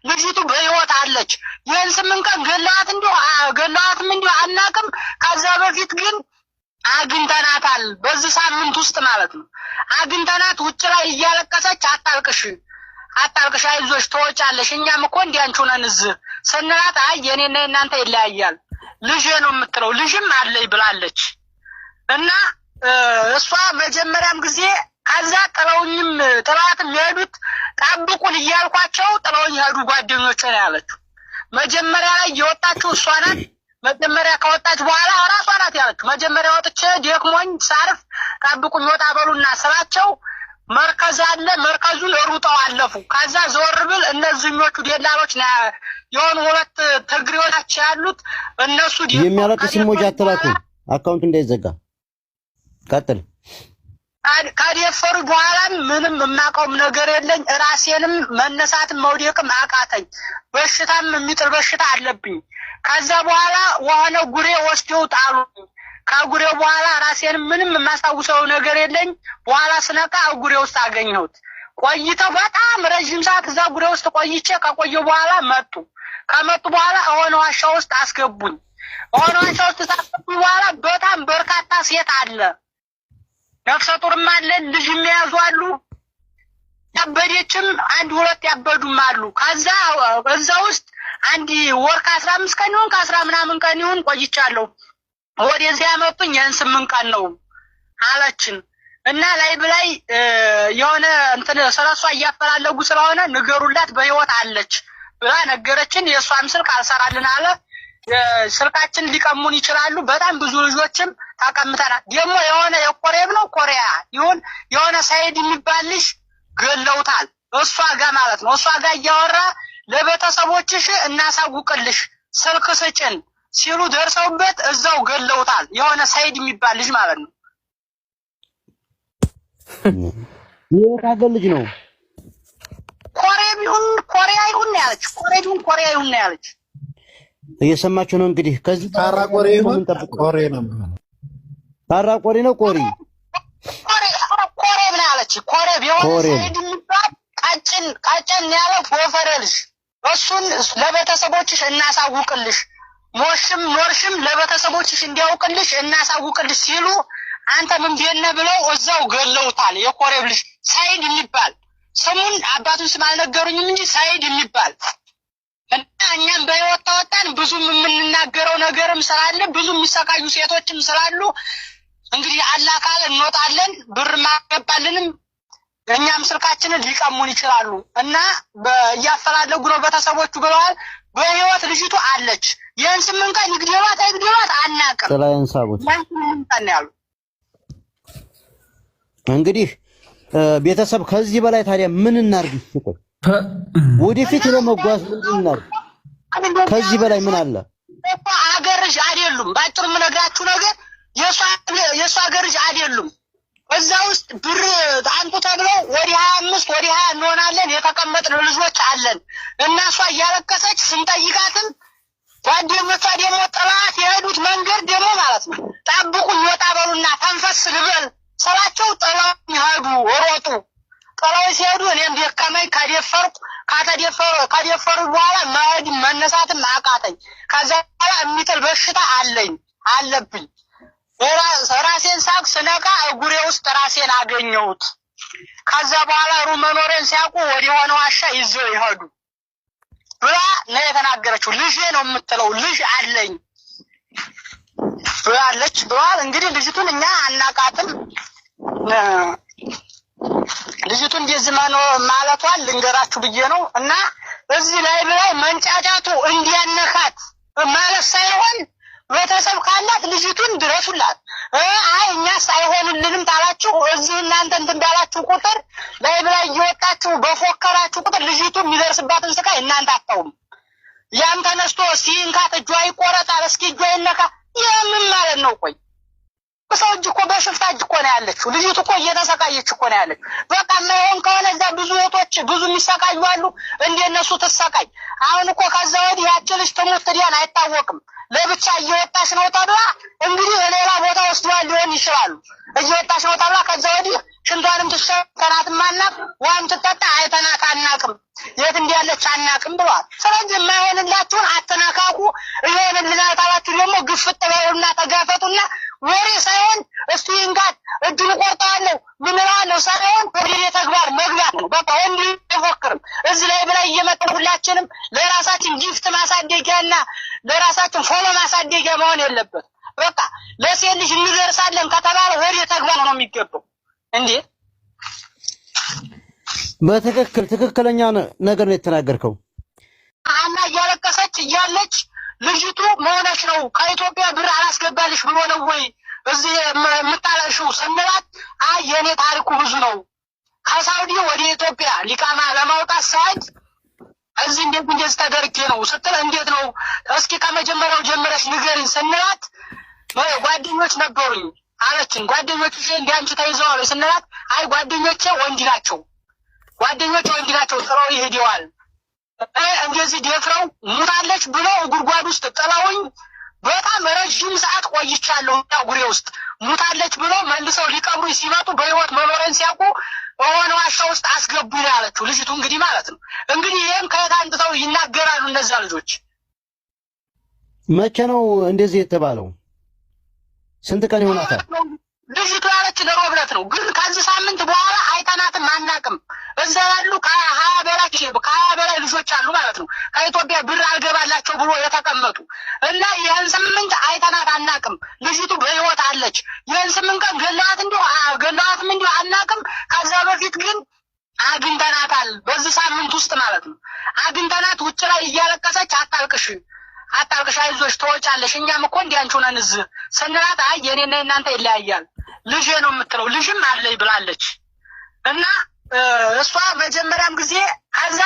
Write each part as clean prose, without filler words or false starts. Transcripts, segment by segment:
ልጅቱ በህይወት አለች። ይህን 8 ቀን ገለዋትም እንዲሁ አናቅም። ከዛ በፊት ግን አግኝተናታል። በዚህ ሳምንት ውስጥ ማለት ነው። አግኝተናት ውጭ ላይ እያለቀሰች አታልቅሽ አይዞሽ ትወጫለሽ፣ እኛም እኮ እንዲያንቹ ነን እዚህ ስንላት አይ የኔና እናንተ ይለያያል ልጄ ነው የምትለው። ልጅም አለኝ ብላለች። እና እሷ መጀመሪያም ጊዜ ከዛ ጥላትም የሄዱት ጠብቁን እያልኳቸው ጥለውኝ ሄዱ ጓደኞቼ ነው ያለችው። መጀመሪያ ላይ የወጣችው እሷ ናት። መጀመሪያ ከወጣች በኋላ ራሷ ናት ያለችው። መጀመሪያ ወጥቼ ደክሞኝ ሳርፍ ጠብቁኝ ወጣ በሉና ስላቸው መርከዝ አለ መርከዙን ሩጠው አለፉ። ከዛ ዞር ብል እነዚህኞቹ ደላሎች የሆኑ 2 ትግሬዎች ያሉት እነሱ የሚያለቅስ ሲሞጃ አትላኩ አካውንት እንዳይዘጋ ቀጥል። ከደፈሩ በኋላ ምንም የማውቀውም ነገር የለኝ። ራሴንም መነሳትም መውደቅም አቃተኝ። በሽታም የሚጥል በሽታ አለብኝ። ከዛ በኋላ ወሆነ ጉሬ ወስደው ጣሉኝ። ከጉሬው በኋላ ራሴንም ምንም የማስታውሰው ነገር የለኝ። በኋላ ስነቃ ጉሬ ውስጥ አገኘሁት። ቆይተው በጣም ረጅም ሰዓት እዛ ጉሬ ውስጥ ቆይቼ ከቆየሁ በኋላ ከመጡ በኋላ ሆነ ዋሻ ውስጥ አስገቡኝ። ሆነ ዋሻ ውስጥ ታስገቡኝ በኋላ በጣም በርካታ ሴት አለ። ነፍሰ ጡርም አለ፣ ልጅ የሚያዙ አሉ፣ ያበደችም 1-2 ያበዱም አሉ። ከዛ እዛ ውስጥ አንድ ወር ከ15 ቀን ይሁን ከ10 ምናምን ቀን ይሁን ቆይቻለሁ። ወደዚያ ያመጡኝ ያን 8 ቀን ነው አለችን። እና ላይ የሆነ እንትን ስለሷ እያፈላለጉ ስለሆነ ንገሩላት በህይወት አለች ብላ ነገረችን። የሷም ስልክ አልሰራልን አለ። ስልካችን ሊቀሙን ይችላሉ። በጣም ብዙ ልጆችም ተቀምጠናል። ደግሞ የሆነ የኮሬብ ነው ኮሪያ ይሁን የሆነ ሳይድ የሚባልሽ ገለውታል። እሷ ጋር ማለት ነው። እሷ ጋር እያወራ ለቤተሰቦችሽ እናሳውቅልሽ ስልክ ስጭን ሲሉ ደርሰውበት እዛው ገለውታል። የሆነ ሳይድ የሚባልሽ ማለት ነው። የታገል ልጅ ነው። ኮሬብ ይሁን ኮሪያ ይሁን ያለች ኮሬብ ይሁን ኮሪያ ይሁን ያለች እየሰማችሁ ነው እንግዲህ። ከዚህ ታራ ቆሬ ይሁን ቆሬ ነው ታራ ቆሬ ነው ቆሬ ኮሬብ ነው ያለች። ኮሬብ የሆነ ሳይድ የሚባል ቀጭን ያለው ጎፈረልሽ እሱን ለቤተሰቦችሽ እናሳውቅልሽ ሞርሽም ለቤተሰቦችሽ እንዲያውቅልሽ እናሳውቅልሽ ሲሉ አንተ ምን ቢነ ብለው እዛው ገለውታል። የኮሬብ ልጅ ሳይድ የሚባል ስሙን አባቱን ስም አልነገሩኝም እንጂ ሳይድ የሚባል እና እኛም በህይወት ተወጣን። ብዙም የምንናገረው ነገርም ስላለ ብዙ የሚሰቃዩ ሴቶችም ስላሉ እንግዲህ አላህ ካለ እንወጣለን። ብር ማገባልንም እኛም ስልካችንን ሊቀሙን ይችላሉ። እና እያፈላለጉ ነው ቤተሰቦቹ ብለዋል። በህይወት ልጅቱ አለች። ይህን 8 ቀን ይግደሏት አናውቅም። ጥላዬን ሳቡት ያሉ እንግዲህ ቤተሰብ ከዚህ በላይ ታዲያ ምን እናርግ? ይቆይ ወደፊት ለመጓዝ ምን እናርግ? ከዚህ በላይ ምን አለ? አገርሽ አይደሉም። ባጭሩ የምነግራችሁ ነገር የሷ አገርሽ አይደሉም። እዛ ውስጥ ብር አንቱ ተብለው ወደ 25 ወደ 20 እንሆናለን የተቀመጥን ልጆች አለን። እና እሷ እያለቀሰች ስንጠይቃትም ጓደኞቿ ደግሞ ጥላት የሄዱት መንገድ ደግሞ ማለት ነው ጠብቁኝ ወጣ በሉና ተንፈስ ልበል ስላቸው ጥለው ሄዱ ሮጡ። ጥለው ሲሄዱ እኔም ደከመኝ። ከደፈሩ በኋላ መሄድ መነሳትም አቃተኝ። ከዛ በኋላ የሚጥል በሽታ አለብኝ። ራሴን ሳቅ ስነቃ እጉሬ ውስጥ ራሴን አገኘሁት። ከዛ በኋላ መኖሬን ሲያውቁ ወደ ሆነ ዋሻ ይዘው ይሄዱ ብላ ነው የተናገረችው። ልጄ ነው የምትለው ልጅ አለኝ ብላለች ብሏል። እንግዲህ ልጅቱን እኛ አናቃትም። ልጅቱን እንደዚህ ማለቷን ልንገራችሁ ብዬ ነው። እና እዚህ ላይ መንጫጫቱ እንዲያነካት ማለት ሳይሆን ቤተሰብ ካላት ልጅቱን ድረሱላት። አይ እኛስ አይሆንልንም ታላችሁ እዚህ እናንተ እንዳላችሁ ቁጥር ላይ እየወጣችሁ በፎከራችሁ ቁጥር ልጅቱ የሚደርስባትን ስቃይ እናንተ አታውም። ያን ተነስቶ ሲንካት እጇ ይቆረጣል፣ እስኪ እጇ ይነካ። የምን ማለት ነው? ቆይ በሰው እጅ እኮ በሽፍታ እጅ እኮ ነው ያለችው ልጅቱ እኮ እየተሰቃየች እኮ ነው ያለችው። በቃ የማይሆን ከሆነ እዛ ብዙ እህቶች ብዙ የሚሰቃዩ አሉ። እንደነሱ ትሰቃይ። አሁን እኮ ከዛ ወዲህ ያች ልጅ ትሙት ትዲያን አይታወቅም። ለብቻ እየወጣች ነው ተብላ እንግዲህ ሌላ ቦታ ወስደዋል ሊሆን ይችላሉ። እየወጣች ነው ተብላ ከዛ ወዲህ ሽንቷንም ትሸከራት ማናቅ ዋን ትጠጣ አይተናት አናቅም የት እንዲያለች አናቅም ብሏል። ስለዚህ የማይሆንላችሁን አተናካኩ ይሆንልናል ታላችሁ ደግሞ ግፍት በሉና ተጋፈጡና ወሬ ሳይሆን እስቲ እንጋት እጁን ቆርጠዋለሁ ምን እላለሁ ሳይሆን ወደ ተግባር መግባት ነው። በቃ እንዲ ተፎክርም እዚህ ላይ ብላ እየመጣን ሁላችንም ለራሳችን ጊፍት ማሳደጊያና ለራሳችን ፎሎ ማሳደጊያ መሆን የለበት። በቃ ለሴት ልጅ እንደርሳለን ከተባለ ወደ ተግባር ነው የሚገባው እንዴ። በትክክል ትክክለኛ ነገር ነው የተናገርከው። አና እያለቀሰች እያለች ልጅቱ መሆነች ነው ከኢትዮጵያ ብር አላስገባልሽ ብሎ ነው ወይ እዚህ የምታለሽው ስንላት አይ የኔ ታሪኩ ብዙ ነው ከሳውዲ ወደ ኢትዮጵያ ሊቃማ ለማውጣት ሳይድ እዚህ እንዴት ተደርጌ ነው ስትል እንዴት ነው እስኪ ከመጀመሪያው ጀምረሽ ንገሪኝ ስንላት ጓደኞች ነበሩኝ አለችን። ጓደኞችሽ እንዲያንቺ ተይዘዋል ስንላት አይ ጓደኞቼ ወንድ ናቸው ጥለው ይሄዳል እንደዚህ ደፍረው ሙታለች ብሎ ጉድጓድ ውስጥ ጥለውኝ በጣም ረጅም ሰዓት ቆይቻለሁ። ጉሬ ውስጥ ሙታለች ብሎ መልሰው ሊቀብሩኝ ሲመጡ በህይወት መኖሬን ሲያውቁ ሆነ ዋሻ ውስጥ አስገቡኝ ያለችው ልጅቱ እንግዲህ ማለት ነው። እንግዲህ ይሄን ከታንተው ይናገራሉ እነዛ ልጆች። መቼ ነው እንደዚህ የተባለው? ስንት ቀን ይሆናታል? ልጅቱ ያለች ለሮብ ዕለት ነው። ግን ከዚህ ሳምንት በኋላ አይተናትም አናቅም። እዛ ያሉ ከሀያ በላይ ልጆች አሉ ማለት ነው ከኢትዮጵያ ብር አልገባላቸው ብሎ የተቀመጡ እና ይህን 8 አይተናት አናቅም። ልጅቱ በህይወት አለች። ይህን 8 ቀን ገለዋትም እንዲሁ አናቅም። ከዛ በፊት ግን አግኝተናታል። በዚህ ሳምንት ውስጥ ማለት ነው አግኝተናት ውጭ ላይ እያለቀሰች አታልቅሽ አይዞሽ ተወጫለሽ እኛም እኮ እንዲያንቹ ነን እዚህ ስንላት አይ የኔና እናንተ ይለያያል ልጄ ነው የምትለው ልጅም አለኝ ብላለች። እና እሷ መጀመሪያም ጊዜ ከዛ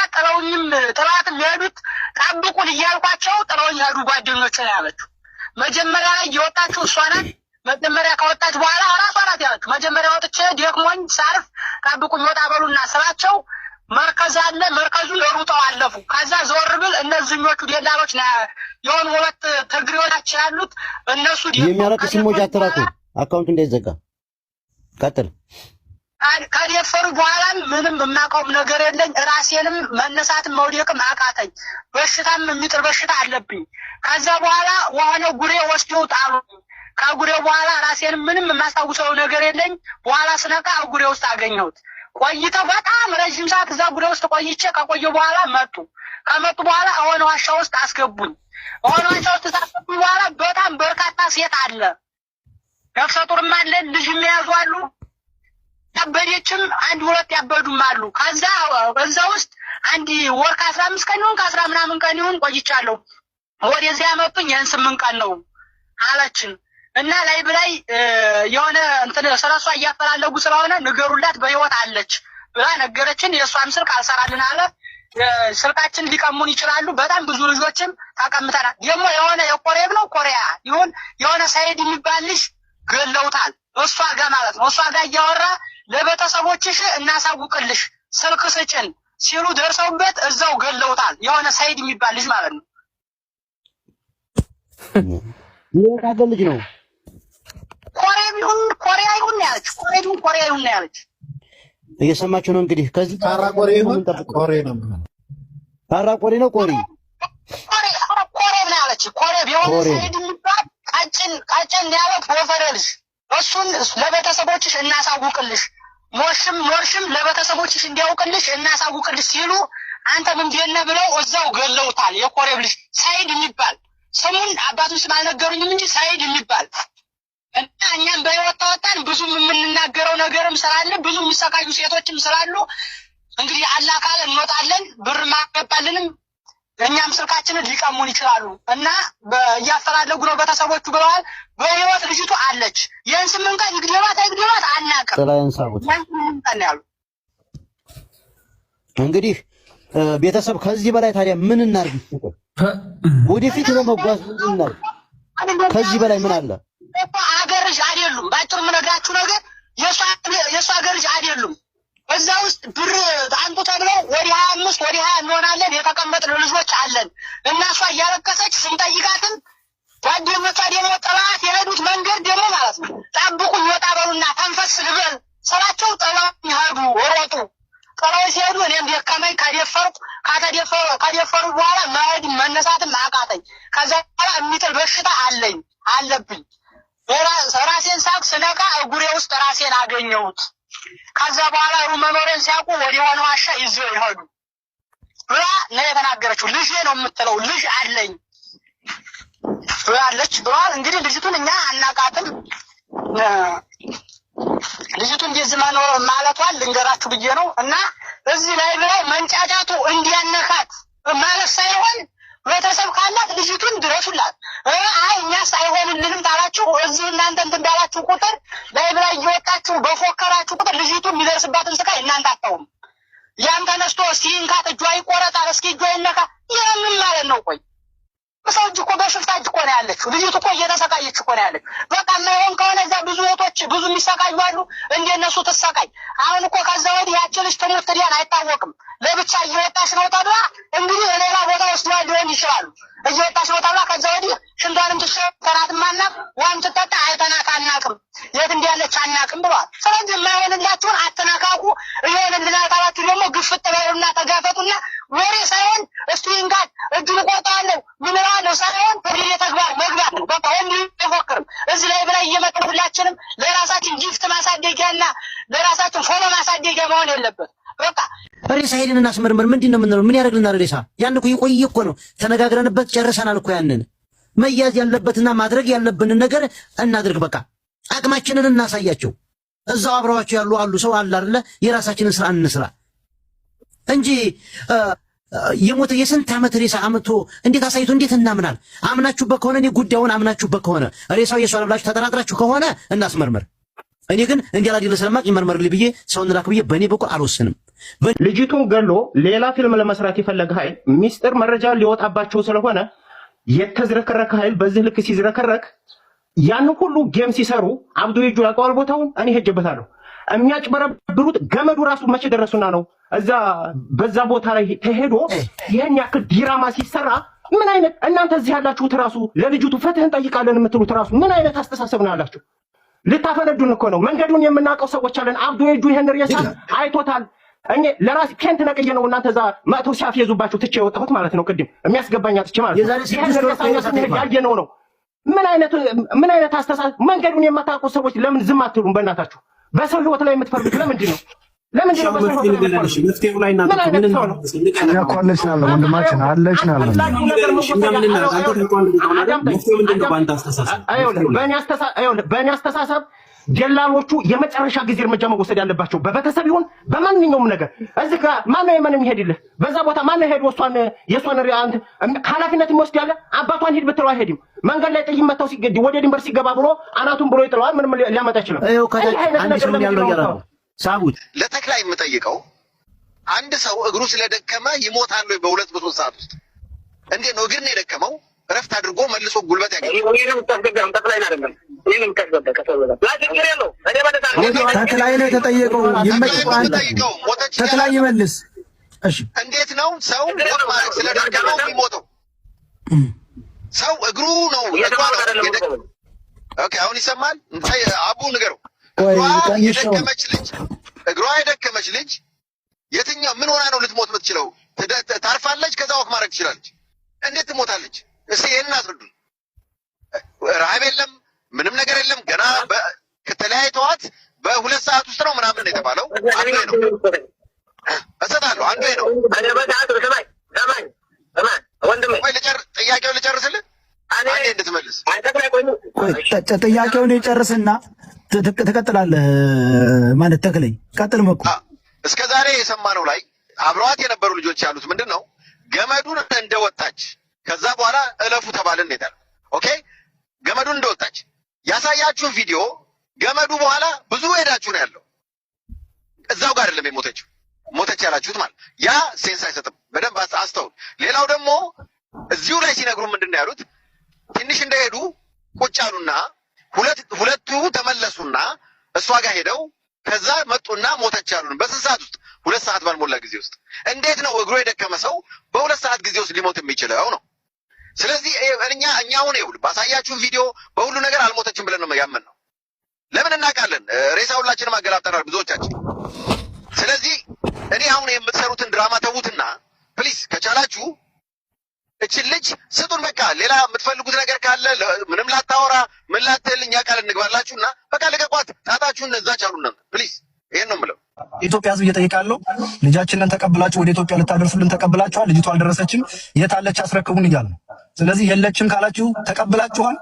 ጥላትም የሄዱት ጠብቁን እያልኳቸው ጥለውኝ ሄዱ ጓደኞች ነው ያለችው። መጀመሪያ ላይ እየወጣችው እሷ ናት። መጀመሪያ ከወጣች በኋላ ራሷ ናት ያለችው። መጀመሪያ ወጥቼ ደክሞኝ ሳርፍ ጠብቁኝ ወጣ በሉና ስላቸው መርከዝ አለ መርከዙን ሩጠው አለፉ። ከዛ ዞር ብል እነዚህኞቹ ደላሎች የሆኑ 2 ትግሬዎች ያሉት እነሱ የሚያለቅስ ሲሞጅ አትራኩ አካውንት እንዳይዘጋ ቀጥል። ከደፈሩ በኋላ ምንም የማውቀው ነገር የለኝ። ራሴንም መነሳትም መውደቅም አቃተኝ። በሽታም የሚጥል በሽታ አለብኝ። ከዛ በኋላ ወሆነ ጉሬ ወስደው ጣሉ። ከጉሬው በኋላ ራሴንም ምንም የማስታውሰው ነገር የለኝ። በኋላ ስነቃ ጉሬ ውስጥ አገኘሁት። ቆይተው በጣም ረጅም ሰዓት እዛ ጉሬ ውስጥ ቆይቼ ከቆየሁ በኋላ ከመጡ በኋላ ሆነ ዋሻ ውስጥ አስገቡኝ። ሆነ ዋሻ ውስጥ ታስገቡኝ በኋላ በጣም በርካታ ሴት አለ። ነፍሰ ጡርም አለ፣ ልጅም የያዙ አሉ፣ ያበደችም 1-2 ያበዱም አሉ። ከዛ በዛ ውስጥ አንድ ወር ከ15 ቀን ይሁን ከ10 ምናምን ቀን ይሁን ቆይቻለሁ። ወደዚያ ያመጡኝ ያን 8 ቀን ነው አለችን። እና ላይ የሆነ እንትን ስለሷ እያፈላለጉ ስለሆነ ንገሩላት በህይወት አለች ብላ ነገረችን። የሷም ስልክ አልሰራልን አለ። ስልካችን ሊቀሙን ይችላሉ። በጣም ብዙ ልጆችም ተቀምጠናል። ደግሞ የሆነ የቆሬብ ነው ኮሪያ ይሁን የሆነ ሳይድ የሚባል ልጅ ገለውታል። እሷ ጋር ማለት ነው። እሷ ጋር እያወራ ለቤተሰቦችሽ እናሳውቅልሽ ስልክ ስጭን ሲሉ ደርሰውበት እዛው ገለውታል። የሆነ ሳይድ የሚባል ልጅ ማለት ነው። የታገል ልጅ ነው። ኮሪያ ይሁን ያለች እየሰማችሁ ነው እንግዲህ። ከዚህ ካራ ቆሬ ይሁን ቆሬ ነው ካራ ቆሬ ነው ኮሬ ነው ያለች። ኮሬ ቢሆን ሳይድ የሚባል ቀጭን ያለ ፕሮፌሰር እሱን ለቤተሰቦችሽ እናሳውቅልሽ ሞርሽም ለቤተሰቦችሽ እንዲያውቅልሽ እናሳውቅልሽ ሲሉ አንተ ምንድን ነህ ብለው እዛው ገለውታል። የኮሬብ ልጅ ሳይድ የሚባል ስሙን አባቱን ስም አልነገሩኝም እንጂ ሳይድ የሚባል እና እኛም በህይወት ተወጣን። ብዙም የምንናገረው ነገርም ስላለ ብዙ የሚሰቃዩ ሴቶችም ስላሉ እንግዲህ አላህ ካለ እንወጣለን። ብር ማገባልንም እኛም ስልካችንን ሊቀሙን ይችላሉ እና እያፈላለጉ ነው ቤተሰቦቹ ብለዋል። በህይወት ልጅቱ አለች። ይህን 8 ቀን ይግደሏት አናውቅም። እንግዲህ ቤተሰብ ከዚህ በላይ ታዲያ ምን እናርግ? ወደፊት ለመጓዝ ምን እናርግ? ከዚህ በላይ ምን አለ? አገርሽ አይደሉም። ባጭሩ የምነግራችሁ ነገር የእሱ አገርሽ አይደሉም። እዛ ውስጥ ብር አንቱ ተብለው ወደ 25 ወደ 20 እንሆናለን የተቀመጥን ልጆች አለን እና እሷ እያለቀሰች ስንጠይቃትም ጓደኞቿ ደግሞ ጥላት የሄዱት መንገድ ደግሞ ማለት ነው ጠብቁኝ ወጣ በሉና ተንፈስ ልበል ስራቸው ጥለው ይሄዱ ወሮጡ ጥለው ሲሄዱ እኔም ደከመኝ ካደፈሩ በኋላ መሄድ መነሳትም አቃተኝ። ከዛ በኋላ የሚጥል በሽታ አለብኝ። ራሴን ሳቅ ስነቃ እጉሬ ውስጥ ራሴን አገኘሁት። ከዛ በኋላ መኖሬን ሲያውቁ ወደ ሆነ ዋሻ ይዘው ይሄዱ ብላ ነው የተናገረችው። ልጄ ነው የምትለው ልጅ አለኝ ብላለች ብሏል። እንግዲህ ልጅቱን እኛ አናቃትም። ልጅቱ እንደዚህ መኖር ማለቷን ልንገራችሁ ብዬ ነው። እና እዚህ ላይ መንጫጫቱ እንዲያነካት ማለት ሳይሆን ቤተሰብ ካላት ልጅቱን ድረሱላት። አይ እኛስ አይሆንልንም ታላችሁ እዚህ እናንተ እንትን እንዳላችሁ ቁጥር ላይ እየወጣችሁ በፎከራችሁ ቁጥር ልጅቱ የሚደርስባትን ስቃይ እናንተ አታውም። ያን ተነስቶ እስኪ እንካት እጇ ይቆረጣል እስኪ እጇ ይነካ ይሄንን ማለት ነው። ቆይ ሰው እጅ እኮ በሽፍታ እጅ እኮ ነው ያለችው። ልጅቱ እኮ እየተሰቃየች እኮ ነው ያለችው። በቃ የማይሆን ከሆነ እዛ ብዙ እህቶች ብዙ የሚሰቃዩ አሉ። እንደነሱ ትሰቃይ። አሁን እኮ ከዛ ወዲህ ያቺ ልጅ ትምህርት ዲያን አይታወቅም። ለብቻ እየወጣች ነው ተብላ እንግዲህ ሌላ ቦታ ወስደዋ ሊሆን ይችላሉ። እየወጣች ነው ተብላ ከዛ ወዲህ ሽንቷንም ትሸተናት ማናቅ ዋም ትጠጣ አይተናት አናቅም። የት እንዳለች አናቅም ብሏል። ስለዚህ የማይሆንላችሁን አትነካኩ። ይሆንልናል ካላችሁ ደግሞ ግፍት በሉና ተጋፈጡና ወሬ ሳይሆን እስቲ እንጋት እጁን ቆርጠዋለሁ ምንራለሁ ሳይሆን ወደ ተግባር መግባት ነው። በቃ ወንድ አይፎክርም። እዚህ ላይ ብላ እየመጡ ሁላችንም ለራሳችን ጊፍት ማሳደጊያና ለራሳችን ፎሎ ማሳደጊያ መሆን የለበት። በቃ ሬሳ ሄደን እናስመርምር። ምንድን ነው የምንለው? ምን ያደርግልናል? ሬሳ ያን እኮ የቆየ እኮ ነው። ተነጋግረንበት ጨርሰናል እኮ። ያንን መያዝ ያለበትና ማድረግ ያለብንን ነገር እናድርግ። በቃ አቅማችንን እናሳያቸው። እዛው አብረዋቸው ያሉ አሉ ሰው አለ አይደለ? የራሳችንን ስራ እንስራ እንጂ የሞተ የስንት ዓመት ሬሳ አመቶ እንዴት አሳይቶ እንዴት እናምናል? አምናችሁበት ከሆነ እኔ ጉዳዩን አምናችሁበት ከሆነ ሬሳው የሷ ብላችሁ ተጠራጥራችሁ ከሆነ እናስመርምር። እኔ ግን እንዲያላዲለ ስለማቅ ይመርመርልኝ ብዬ ሰው እንላክ ብዬ በእኔ በኩል አልወስንም። ልጅቱን ገሎ ሌላ ፊልም ለመስራት የፈለገ ኃይል ሚስጥር መረጃ ሊወጣባቸው ስለሆነ የተዝረከረከ ኃይል በዚህ ልክ ሲዝረከረክ ያን ሁሉ ጌም ሲሰሩ አብዱ ይጁ ያውቀዋል ቦታውን። እኔ ሄጀበታለሁ። የሚያጭበረብሩት ገመዱ ራሱ መቼ ደረሱና ነው እዛ በዛ ቦታ ላይ ተሄዶ ይሄን ያክል ዲራማ ሲሰራ ምን አይነት እናንተ እዚህ ያላችሁት ራሱ ለልጅቱ ፍትህ እንጠይቃለን የምትሉት ራሱ ምን አይነት አስተሳሰብ ነው ያላችሁ? ልታፈነዱን እኮ ነው። መንገዱን የምናውቀው ሰዎች አለን። አብዱ ይጁ ይሄን ሬሳ አይቶታል። እኔ ለራሴ ፔንት ነቅዬ ነው እናንተ እዛ መጥተው ሲያፍየዙባችሁ ትቼ የወጣሁት ማለት ነው። ቅድም የሚያስገባኛ ትቼ ማለት ነው። ያየነው ነው። ምን አይነት አስተሳሰብ? መንገዱን የማታውቁ ሰዎች ለምን ዝም አትሉም? በእናታችሁ በሰው ህይወት ላይ የምትፈርዱት ለምንድን ነው? ለምንድን ነው በሰው ህይወት ላይ መፍትሄው ላይ እናንተ ምን ነው ያቆለሽ ነው ወንድማችን አለሽ ነው በእኔ አስተሳሰብ ጀላሎቹ የመጨረሻ ጊዜ እርምጃ መወሰድ ያለባቸው በቤተሰብ ይሁን በማንኛውም ነገር። እዚህ ጋር ማነው የማንም ይሄድልህ? በዛ ቦታ ማነው ሄዶ የሷን ሪአንት ኃላፊነት የሚወስድ ያለ? አባቷን ሂድ ብትለው አይሄድም። መንገድ ላይ ጥይት መታው ሲገድ ወደ ድንበር ሲገባ ብሎ አናቱን ብሎ ይጥለዋል። ምንም ሊያመጣ ይችላል። ሳቡት ለተክላይ የምጠይቀው አንድ ሰው እግሩ ስለደከመ ይሞታል ወይ በሁለት በሶስት ሰዓት ውስጥ? እንዴት ነው እግር ነው የደከመው እረፍት አድርጎ መልሶ ጉልበት ያገኛል? ተክላይ ነው የተጠየቀው። ተክላይ ይመልስ። እሺ እንዴት ነው ሰው ሞት ማለት ስለደከመው የሚሞተው? ሰው እግሩ ነው ኦኬ አሁን ይሰማል። አቡ ንገረው። እግሯ የደከመች ልጅ የትኛው ምን ሆና ነው ልትሞት የምትችለው? ታርፋለች፣ ከዛ ወክ ማድረግ ትችላለች። እንዴት ትሞታለች? እስኪ ይሄንን አስረዱን። ረሃብ የለም ምንም ነገር የለም። ገና ከተለያይተዋት በሁለት ሰዓት ውስጥ ነው ምናምን ነው የተባለው። አንዱ ነው እሰጣለሁ። አንዱ ነው ጥያቄውን ልጨርስልህ አንዴ እንድትመልስ። ጥያቄውን ይጨርስና ትቀጥላለህ ማለት ተክለኝ ቀጥል። መኩ እስከ ዛሬ የሰማነው ላይ አብረዋት የነበሩ ልጆች ያሉት ምንድን ነው? ገመዱን እንደወጣች ከዛ በኋላ እለፉ ተባልን እንሄዳለን። ኦኬ ገመዱን እንደወጣች ያሳያችሁን ቪዲዮ ገመዱ በኋላ ብዙ ሄዳችሁ ነው ያለው። እዛው ጋር አይደለም የሞተችው። ሞተች ያላችሁት ማለት ያ ሴንስ አይሰጥም። በደንብ አስተውል። ሌላው ደግሞ እዚሁ ላይ ሲነግሩ ምንድን ነው ያሉት? ትንሽ እንደሄዱ ቁጭ አሉና ሁለቱ ተመለሱና እሷ ጋር ሄደው ከዛ መጡና ሞተች ያሉን። በስንት ሰዓት ውስጥ? 2 ሰዓት ባልሞላ ጊዜ ውስጥ። እንዴት ነው እግሩ የደከመ ሰው በ2 ሰዓት ጊዜ ውስጥ ሊሞት የሚችለው ነው? ስለዚህ እኛ አሁን ይኸውልህ ባሳያችሁን ቪዲዮ በሁሉ ነገር አልሞተችም ብለን ነው ያመንነው። ለምን እናውቃለን? ሬሳ ሁላችንም አገላብጠናል ብዙዎቻችን። ስለዚህ እኔ አሁን የምትሰሩትን ድራማ ተዉትና ፕሊስ ከቻላችሁ እችን ልጅ ስጡን። በቃ ሌላ የምትፈልጉት ነገር ካለ ምንም ላታወራ ምን ላትል እኛ ቃል እንግባላችሁና በቃ ልቀቋት። ጣጣችሁን እዛች አሉ እናንተ ፕሊስ። ይሄን ነው የምለው። የኢትዮጵያ ሕዝብ እየጠየቃለሁ። ልጃችንን ተቀብላችሁ ወደ ኢትዮጵያ ልታደርሱልን ተቀብላችኋል። ልጅቷ አልደረሰችም። የት አለች? አስረክቡን እያሉ ነው። ስለዚህ የለችም ካላችሁ ተቀብላችኋል።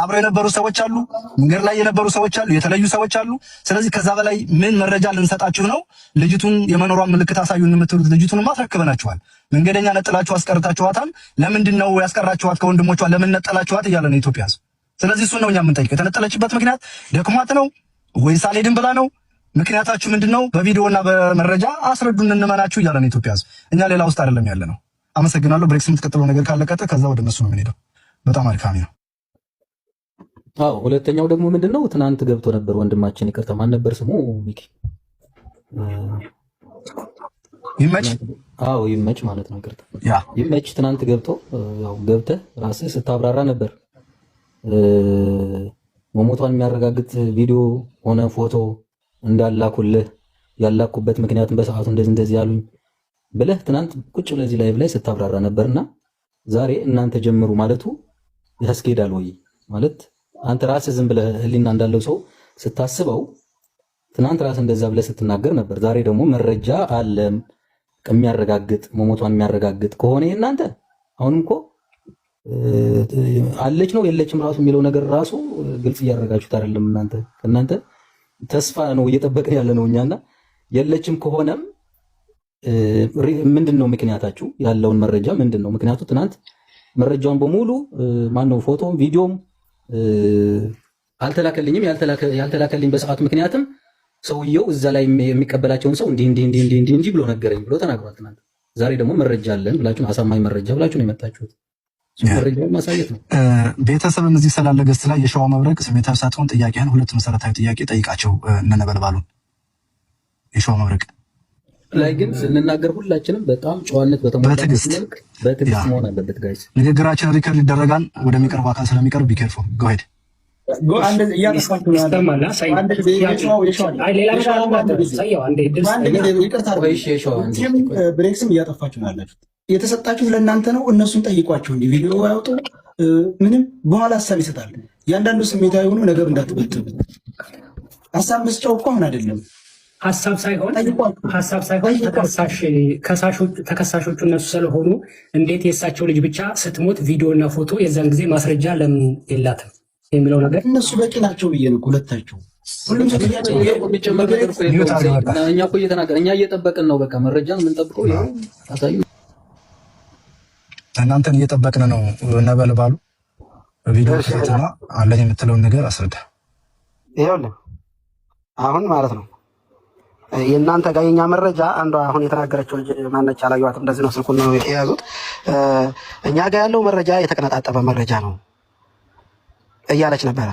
አብረው የነበሩ ሰዎች አሉ፣ መንገድ ላይ የነበሩ ሰዎች አሉ፣ የተለዩ ሰዎች አሉ። ስለዚህ ከዛ በላይ ምን መረጃ ልንሰጣችሁ ነው? ልጅቱን የመኖሯን ምልክት አሳዩን የምትሉት ልጅቱንማ አስረክበናችኋል። መንገደኛ ነጥላችሁ አስቀርታችኋታል። ለምንድን ነው ያስቀራችኋት? ከወንድሞቿ ለምን ነጠላችኋት? እያለ ነው የኢትዮጵያ ሕዝብ። ስለዚህ እሱን ነው እኛ የምንጠይቀው። የተነጠለችበት ምክንያት ደክሟት ነው ወይስ አልሄድም ብላ ነው? ምክንያታችሁ ምንድነው? በቪዲዮና በመረጃ አስረዱን፣ እንመናችሁ እያለ ነው የኢትዮጵያ ሕዝብ። እኛ ሌላ ውስጥ አይደለም ያለ ነው። አመሰግናለሁ። ብሬክስ የምትቀጥለው ነገር ካለ ቀጥታ፣ ከዛ ወደ እነሱ ነው የምንሄደው። በጣም አድካሚ ነው። አዎ፣ ሁለተኛው ደግሞ ምንድነው? ትናንት ገብቶ ነበር ወንድማችን፣ ይቅርታ ማን ነበር ስሙ? ሚኪ ይመች። አዎ ይመች ማለት ነው። ይቅርታ ያ ይመች። ትናንት ገብቶ ያው ገብተህ ራስህ ስታብራራ ነበር። መሞቷን የሚያረጋግጥ ቪዲዮ ሆነ ፎቶ እንዳላኩልህ ያላኩበት ምክንያቱም በሰዓቱ እንደዚህ ያሉኝ ብለህ ትናንት ቁጭ ብለህ እዚህ ላይቭ ላይ ስታብራራ ነበርና ዛሬ እናንተ ጀምሩ ማለቱ ያስኬዳል ወይ? ማለት አንተ ራስህ ዝም ብለህ ህሊና እንዳለው ሰው ስታስበው ትናንት ራስህ እንደዛ ብለህ ስትናገር ነበር። ዛሬ ደግሞ መረጃ አለም የሚያረጋግጥ መሞቷን የሚያረጋግጥ ከሆነ እናንተ አሁንም እኮ አለች ነው የለችም ራሱ የሚለው ነገር ራሱ ግልጽ እያደረጋችሁት አይደለም። እናንተ ተስፋ ነው እየጠበቅን ያለ ነው እኛና የለችም ከሆነም ምንድነው ምክንያታችሁ? ያለውን መረጃ ምንድነው ምክንያቱ? ትናንት መረጃውን በሙሉ ማነው ፎቶም ቪዲዮም አልተላከልኝም ያልተላከልኝ በሰዓቱ ምክንያቱም ሰውየው እዛ ላይ የሚቀበላቸውን ሰው እንዲህ ብሎ ነገረኝ ብሎ ተናግሯል ትናንት። ዛሬ ደግሞ መረጃ አለን ብላችሁ አሳማኝ መረጃ ብላችሁ ነው የመጣችሁት። መረጃውን ማሳየት ነው። ቤተሰብም እዚህ ስላለ ገስት ላይ የሸዋ መብረቅ ስሜታዊ ሳትሆን ጥያቄህን ሁለት መሰረታዊ ጥያቄ ጠይቃቸው እነነበልባሉን የሸዋ መብረቅ ላይ ግን ስንናገር ሁላችንም በጣም ጨዋነት በትዕግስት መሆን አለበት ጋይስ። ንግግራችን ሪከርድ ይደረጋል። ወደሚቀርቡ አካል ስለሚቀርብ ቢኬርፉ ጎሄድ ብሬክስም እያጠፋችሁ ነው ያላችሁት። የተሰጣችሁ ለእናንተ ነው። እነሱን ጠይቋቸው። እንዲህ ቪዲዮ ያውጡ ምንም በኋላ ሀሳብ ይሰጣል። እያንዳንዱ ስሜታዊ ሆኖ ነገር እንዳትበትቡ። ሀሳብ መስጫው እኮ አሁን አይደለም። ሀሳብ ሳይሆን ተከሳሾቹ እነሱ ስለሆኑ እንዴት የእሳቸው ልጅ ብቻ ስትሞት ቪዲዮ እና ፎቶ የዛን ጊዜ ማስረጃ ለምን የላትም የሚለው ነገር እነሱ በቂ ናቸው ብዬ ነው። ሁለታቸው ሁሉም እኛ እኮ እየተናገርን እኛ እየጠበቅን ነው። በቃ መረጃን የምንጠብቀው ይኸው ታሳዩ። እናንተን እየጠበቅን ነው። ነበልባሉ ቪዲዮ ክፈትና አለኝ የምትለውን ነገር አስረዳ። ይኸውልህ አሁን ማለት ነው የእናንተ ጋር የኛ መረጃ አንዷ አሁን የተናገረችው ልጅ ማነች? አላየኋትም። እንደዚህ ነው ስልኩን ነው የያዙት። እኛ ጋር ያለው መረጃ የተቀነጣጠበ መረጃ ነው እያለች ነበረ።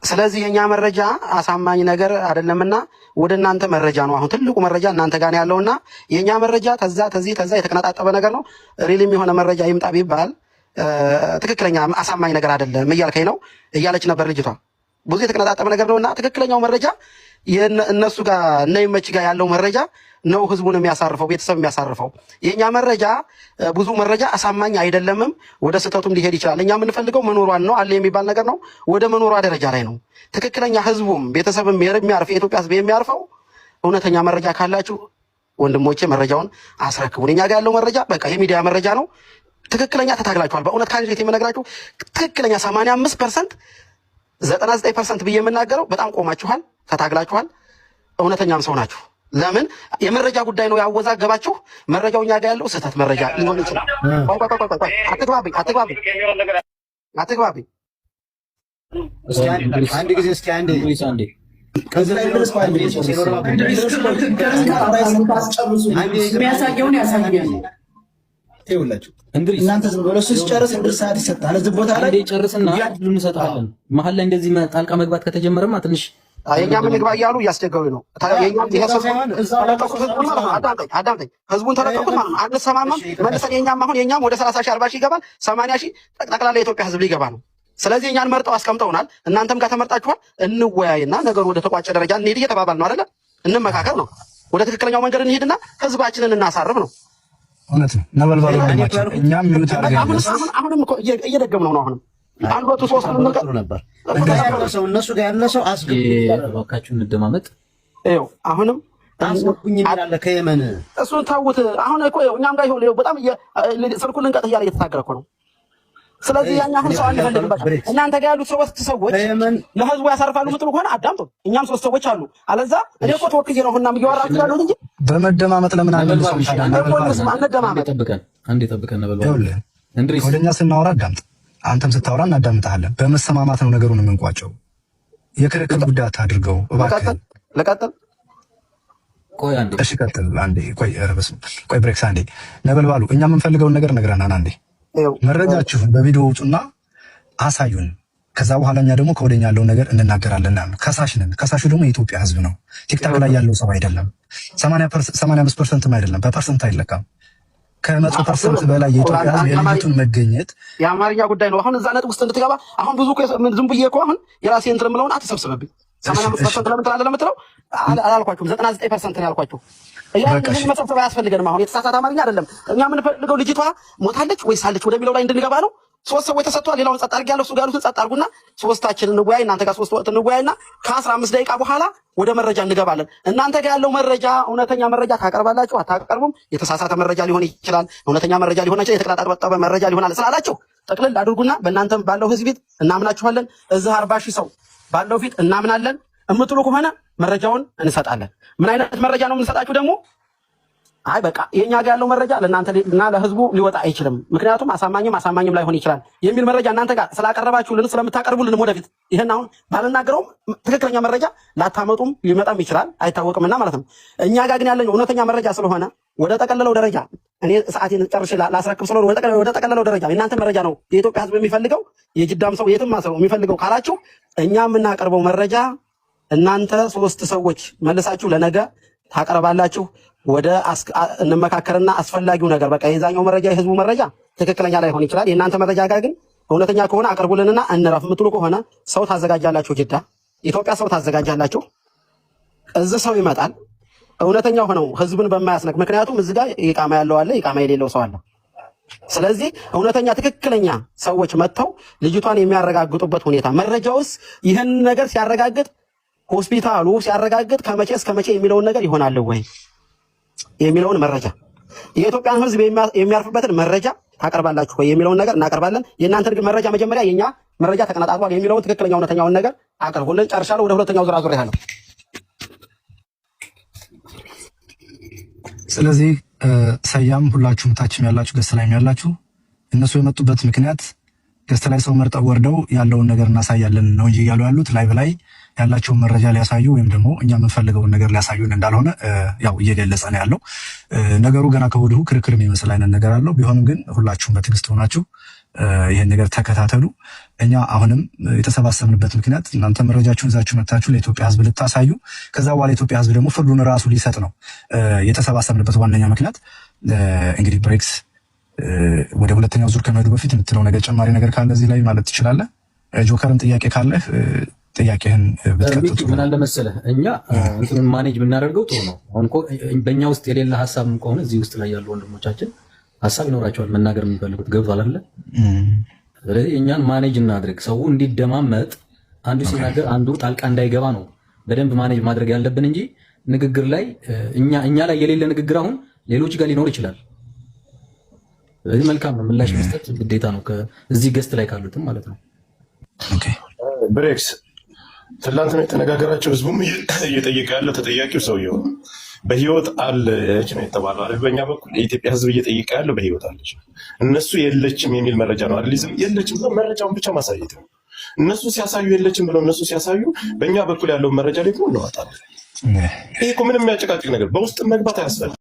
ስለዚህ የኛ መረጃ አሳማኝ ነገር አይደለምና ወደ እናንተ መረጃ ነው። አሁን ትልቁ መረጃ እናንተ ጋር ያለውና የኛ መረጃ ተዛ የተቀነጣጠበ ነገር ነው። ሪልም የሆነ መረጃ ይምጣ ቢባል ትክክለኛ አሳማኝ ነገር አይደለም እያልከኝ ነው እያለች ነበር ልጅቷ። ብዙ የተቀነጣጠበ ነገር ነውና ትክክለኛው መረጃ እነሱ ጋር እና ይመች ጋር ያለው መረጃ ነው ህዝቡን የሚያሳርፈው፣ ቤተሰብ የሚያሳርፈው። የኛ መረጃ ብዙ መረጃ አሳማኝ አይደለምም፣ ወደ ስህተቱም ሊሄድ ይችላል። እኛ የምንፈልገው መኖሯን ነው። አለ የሚባል ነገር ነው፣ ወደ መኖሯ ደረጃ ላይ ነው። ትክክለኛ ህዝቡም ቤተሰብም የሚያርፍ የኢትዮጵያ ህዝብ የሚያርፈው እውነተኛ መረጃ ካላችሁ ወንድሞቼ መረጃውን አስረክቡን። እኛ ጋር ያለው መረጃ በቃ የሚዲያ መረጃ ነው። ትክክለኛ ተታግላችኋል። በእውነት ካንጀት የምነግራችሁ ትክክለኛ 85% 99% ብዬ የምናገረው በጣም ቆማችኋል፣ ተታግላችኋል። እውነተኛም ሰው ናችሁ። ለምን የመረጃ ጉዳይ ነው ያወዛገባችሁ። መረጃው እኛ ጋር ያለው ስህተት መረጃ ሊሆን ይችላል። አትግባብኝ። አንድ ጊዜ እስኪ አንዴ የሚያሳየውን ያሳያል። ይኸውላችሁ እናንተ ዝም ብሎ ሲጨርስ እንድር ሰዓት ይሰጣል። እዚህ ቦታ ላይ ጨርስና ሁሉን እንሰጣለን። መሀል ላይ እንደዚህ ጣልቃ መግባት ከተጀመረማ ትንሽ የኛ ምን ግባ እያሉ እያስቸገሩ ነው። አዳምጠኝ። ህዝቡን ተለቀቁት ማለት ነው። አንሰማማም መልሰን የኛም ወደ 30 ሺህ 40 ሺህ ይገባል። 80 ሺህ ጠቅላላ የኢትዮጵያ ህዝብ ሊገባ ነው። ስለዚህ እኛን መርጠው አስቀምጠውናል። እናንተም ጋር ተመርጣችኋል። እንወያይና ነገሩ ወደ ተቋጨ ደረጃ እንሄድ እየተባባል ነው አይደለ? እንመካከር ነው። ወደ ትክክለኛው መንገድ እንሄድና ህዝባችንን እናሳርፍ ነው። እውነት ነው። ነበልባሉ እንደማቸው እኛም ይሉት አሁንም እኮ እየደገምነው ነው። አሁንም አንድ ወጡ ሶስት ነበር እነሱ ጋር ያለ ሰው እባካችሁ እንደማመጥ ይኸው አሁንም አስወኩኝ ይላል ከየመን እሱን ታውት። አሁን እኮ እኛም ጋር ይኸው በጣም ስልኩን ልንቀጥ እያለ እየተናገረ እኮ ነው። ስለዚህ ያኛ አሁን ሰው አንፈልግባቸው። እናንተ ጋር ያሉት ሶስት ሰዎች ለህዝቡ ያሳርፋሉ ምትሉ ከሆነ አዳምጡ። እኛም ሶስት ሰዎች አሉ። አለዛ እኔ እኮ ተወክዬ ነው እና እያወራችሁ ያሉት እንጂ በመደማመጥ ለምን አንመልሰው? አንደማመጥ አንዴ ጠብቀን ነበልባሉ እንድሪስ ወደኛ ስናወራ አዳምጥ። አንተም ስታወራ እናዳምጣለን። በመሰማማት ነው ነገሩን የምንቋጨው። የክርክር ጉዳይ አታድርገው እባክህ። ለቀጥል ቆይ አንዴ እሺ ቀጥል አንዴ ቆይ ረበስ ቆይ ብሬክስ አንዴ ነበልባሉ እኛ የምንፈልገውን ነገር ነግረናል። አንዴ መረጃችሁን በቪዲዮ ውጡና አሳዩን። ከዛ በኋላ እኛ ደግሞ ከወደኛ ያለውን ነገር እንናገራለን። ከሳሽ ነን። ከሳሹ ደግሞ የኢትዮጵያ ህዝብ ነው። ቲክታክ ላይ ያለው ሰው አይደለም። 85% አይደለም፣ በፐርሰንት አይለካም። ከ100% በላይ የኢትዮጵያ ህዝብ የልዩቱን መገኘት የአማርኛ ጉዳይ ነው። አሁን እዛ ነጥብ ውስጥ እንድትገባ አሁን ብዙ ዝም ብዬ እኮ አሁን የራሴ እንትን የምለውን አትሰብስብብኝ። 85% ለምን ትላለህ ለምትለው አላልኳችሁም። 99% ነው ያልኳችሁ። ይሄን መሰብሰብ አያስፈልገንም። አሁን የተሳሳተ አማርኛ አይደለም። እኛ የምንፈልገው ልጅቷ ሞታለች ወይስ አለች ወደሚለው ላይ እንድንገባ ነው። ሶስት ሰዎች ተሰጥቷል። ሌላውን ጸጥ አድርጌያለሁ። እሱ ጋር ያሉትን ጸጥ አድርጉና ሶስታችን እንወያይ። እናንተ ጋር ሶስት ወጥ እንወያይና ከ15 ደቂቃ በኋላ ወደ መረጃ እንገባለን። እናንተ ጋር ያለው መረጃ እውነተኛ መረጃ ታቀርባላችሁ አታቀርቡም? የተሳሳተ መረጃ ሊሆን ይችላል፣ እውነተኛ መረጃ ሊሆን ይችላል፣ የተቀጣጠበ መረጃ ሊሆናል ስላላችሁ ጠቅልል አድርጉና በእናንተም ባለው ህዝብ ፊት እናምናችኋለን። እዚህ 40 ሺህ ሰው ባለው ፊት እናምናለን እምትሉ ከሆነ መረጃውን እንሰጣለን። ምን አይነት መረጃ ነው የምንሰጣችሁ ደግሞ? አይ በቃ የኛ ጋር ያለው መረጃ ለእናንተ እና ለህዝቡ ሊወጣ አይችልም፣ ምክንያቱም አሳማኝም ላይሆን ይችላል የሚል መረጃ እናንተ ጋር ስላቀረባችሁልን ስለምታቀርቡልን ወደፊት ይሄን አሁን ባልናገረውም ትክክለኛ መረጃ ላታመጡም ሊመጣም ይችላል አይታወቅምና ማለት ነው። እኛ ጋር ግን ያለኝ እውነተኛ መረጃ ስለሆነ ወደ ጠቀለለው ደረጃ እኔ ሰዓቴን ጨርሼ ላስረክብ ስለሆነ ወደ ጠቀለለው ደረጃ የእናንተ መረጃ ነው የኢትዮጵያ ህዝብ የሚፈልገው፣ የጅዳም ሰው የትም ሰው የሚፈልገው ካላችሁ እኛ የምናቀርበው መረጃ እናንተ ሶስት ሰዎች መልሳችሁ ለነገ ታቀርባላችሁ። ወደ እንመካከርና አስፈላጊው ነገር በቃ የዛኛው መረጃ የህዝቡ መረጃ ትክክለኛ ላይሆን ይችላል። የእናንተ መረጃ ጋር ግን እውነተኛ ከሆነ አቅርቡልንና እንረፍ የምትሉ ከሆነ ሰው ታዘጋጃላችሁ። ጅዳ ኢትዮጵያ ሰው ታዘጋጃላችሁ። እዚህ ሰው ይመጣል እውነተኛ ሆነው ህዝብን በማያስነክ ምክንያቱም እዚህ ጋር ኢቃማ ያለው አለ፣ ኢቃማ የሌለው ሰው አለ። ስለዚህ እውነተኛ ትክክለኛ ሰዎች መጥተው ልጅቷን የሚያረጋግጡበት ሁኔታ መረጃውስ ይህን ነገር ሲያረጋግጥ ሆስፒታሉ ሲያረጋግጥ ከመቼ እስከ መቼ የሚለውን ነገር ይሆናል ወይ የሚለውን መረጃ የኢትዮጵያን ህዝብ የሚያርፍበትን መረጃ ታቀርባላችሁ ወይ የሚለውን ነገር እናቀርባለን። የእናንተ ግን መረጃ መጀመሪያ የኛ መረጃ ተቀናጣጥቷል የሚለውን ትክክለኛ እውነተኛውን ነገር አቅርቡልን። ጨርሻለሁ። ወደ ሁለተኛው ዙር አዙሬሃለሁ። ስለዚህ ሰያም ሁላችሁም ታችም ያላችሁ ገስት ላይም ያላችሁ እነሱ የመጡበት ምክንያት ገስት ላይ ሰው መርጠው ወርደው ያለውን ነገር እናሳያለን ነው እንጂ እያሉ ያሉት ላይቭ ላይ ያላቸውን መረጃ ሊያሳዩ ወይም ደግሞ እኛ የምንፈልገውን ነገር ሊያሳዩን እንዳልሆነ ያው እየገለጸ ነው ያለው። ነገሩ ገና ከወዲሁ ክርክር የሚመስል አይነት ነገር አለው። ቢሆንም ግን ሁላችሁም በትዕግስት ሆናችሁ ይህን ነገር ተከታተሉ። እኛ አሁንም የተሰባሰብንበት ምክንያት እናንተ መረጃችሁን ይዛችሁ መጥታችሁ ለኢትዮጵያ ህዝብ ልታሳዩ፣ ከዛ በኋላ የኢትዮጵያ ህዝብ ደግሞ ፍርዱን ራሱ ሊሰጥ ነው የተሰባሰብንበት ዋነኛ ምክንያት። እንግዲህ ብሬክስ ወደ ሁለተኛው ዙር ከመሄዱ በፊት የምትለው ነገር ጨማሪ ነገር ካለ እዚህ ላይ ማለት ትችላለህ። ጆከርም ጥያቄ ካለህ ጥያቄህን ብትቀጥሉ። ምን አለ መሰለህ እኛ እንትኑን ማኔጅ ብናደርገው ጥሩ ነው። አሁን እኮ በእኛ ውስጥ የሌለ ሀሳብም ከሆነ እዚህ ውስጥ ላይ ያሉ ወንድሞቻችን ሀሳብ ይኖራቸዋል መናገር የሚፈልጉት ገብቷል አይደለ? ስለዚህ እኛን ማኔጅ እናድርግ። ሰው እንዲደማመጥ አንዱ ሲናገር አንዱ ጣልቃ እንዳይገባ ነው በደንብ ማኔጅ ማድረግ ያለብን እንጂ ንግግር ላይ እኛ ላይ የሌለ ንግግር አሁን ሌሎች ጋር ሊኖር ይችላል። ስለዚህ መልካም ነው ምላሽ መስጠት ግዴታ ነው እዚህ ገስት ላይ ካሉትም ማለት ነው። ኦኬ ብሬክስ ትላንት ነው የተነጋገራቸው። ህዝቡም እየጠየቀ ያለው ተጠያቂው ሰውየው በህይወት አለች ነው የተባለው አይደል? በእኛ በኩል የኢትዮጵያ ህዝብ እየጠየቀ ያለው በህይወት አለች፣ እነሱ የለችም የሚል መረጃ ነው አይደል? የለችም ብለው መረጃውን ብቻ ማሳየት ነው። እነሱ ሲያሳዩ የለችም ብለው እነሱ ሲያሳዩ በእኛ በኩል ያለውን መረጃ ደግሞ እናወጣለን። ይሄ እኮ ምንም የሚያጨቃጭቅ ነገር በውስጥ መግባት አያስፈልግም።